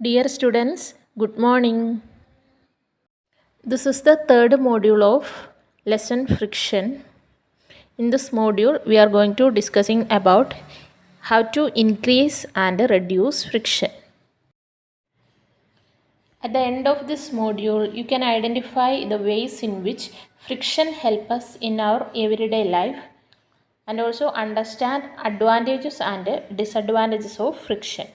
Dear students, good morning. This is the third module of lesson friction. In this module, we are going to discussing about how to increase and reduce friction. At the end of this module, you can identify the ways in which friction help us in our everyday life and also understand advantages and disadvantages of friction.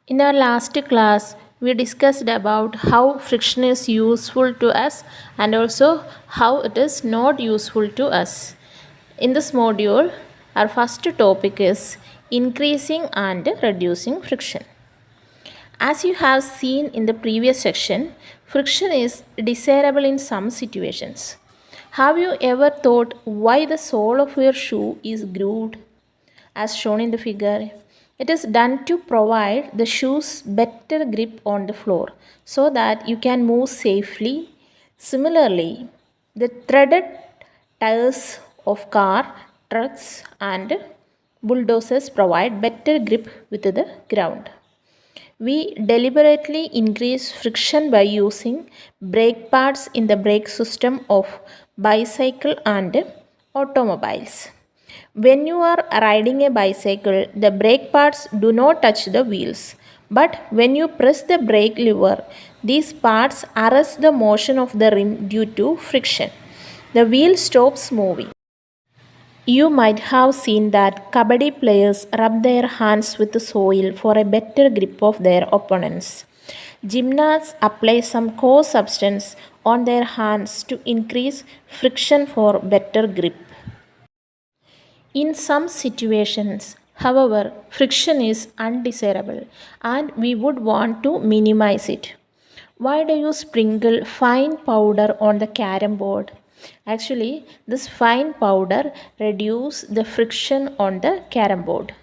In our last class, we discussed about how friction is useful to us and also how it is not useful to us. In this module, our first topic is increasing and reducing friction. As you have seen in the previous section, friction is desirable in some situations. Have you ever thought why the sole of your shoe is grooved? As shown in the figure, it is done to provide the shoes better grip on the floor so that you can move safely. Similarly, the threaded tires of car, trucks and bulldozers provide better grip with the ground. We deliberately increase friction by using brake pads in the brake system of bicycle and automobiles. When you are riding a bicycle, the brake pads do not touch the wheels. But when you press the brake lever, these pads arrest the motion of the rim due to friction. The wheel stops moving. You might have seen that kabaddi players rub their hands with the soil for a better grip of their opponents. Gymnasts apply some core substance on their hands to increase friction for better grip. In some situations, however, friction is undesirable and we would want to minimize it. Why do you sprinkle fine powder on the carom board? Actually, this fine powder reduces the friction on the carom board.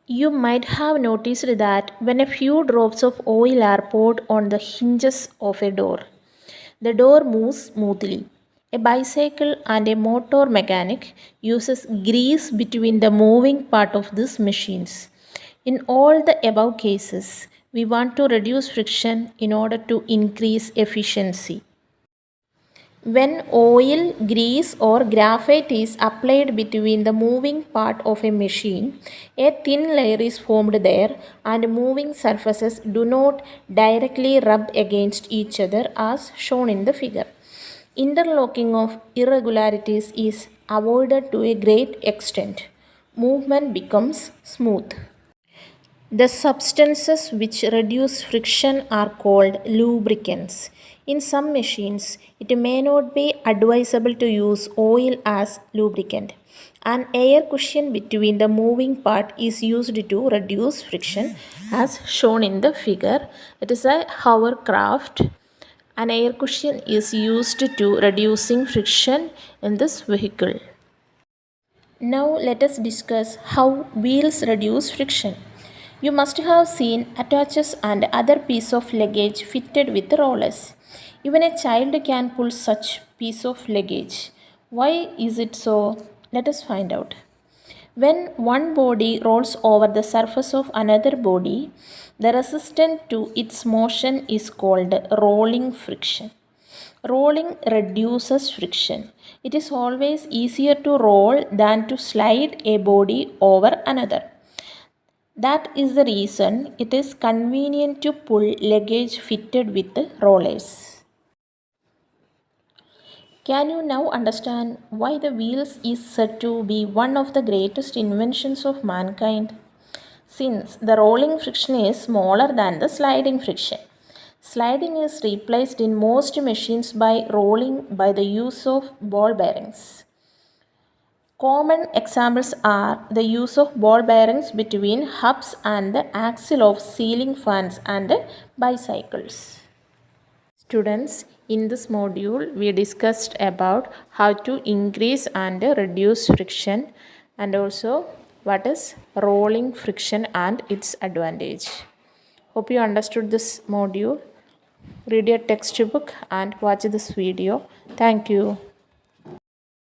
You might have noticed that when a few drops of oil are poured on the hinges of a door, the door moves smoothly. A bicycle and a motor mechanic uses grease between the moving part of these machines. In all the above cases, we want to reduce friction in order to increase efficiency. When oil, grease or graphite is applied between the moving part of a machine, a thin layer is formed there and moving surfaces do not directly rub against each other as shown in the figure. Interlocking of irregularities is avoided to a great extent. Movement becomes smooth. The substances which reduce friction are called lubricants. In some machines, it may not be advisable to use oil as lubricant. An air cushion between the moving part is used to reduce friction as shown in the figure. It is a hovercraft. An air cushion is used to reducing friction in this vehicle. Now let us discuss how wheels reduce friction. You must have seen attaches and other piece of luggage fitted with rollers. Even a child can pull such piece of luggage. Why is it so? Let us find out. When one body rolls over the surface of another body, the resistance to its motion is called rolling friction. Rolling reduces friction. It is always easier to roll than to slide a body over another. That is the reason it is convenient to pull luggage fitted with rollers. Can you now understand why the wheels is said to be one of the greatest inventions of mankind? Since the rolling friction is smaller than the sliding friction. Sliding is replaced in most machines by rolling by the use of ball bearings. Common examples are the use of ball bearings between hubs and the axle of ceiling fans and bicycles. Students, in this module we discussed about how to increase and reduce friction and also what is rolling friction and its advantage. Hope you understood this module. Read your textbook and watch this video. Thank you.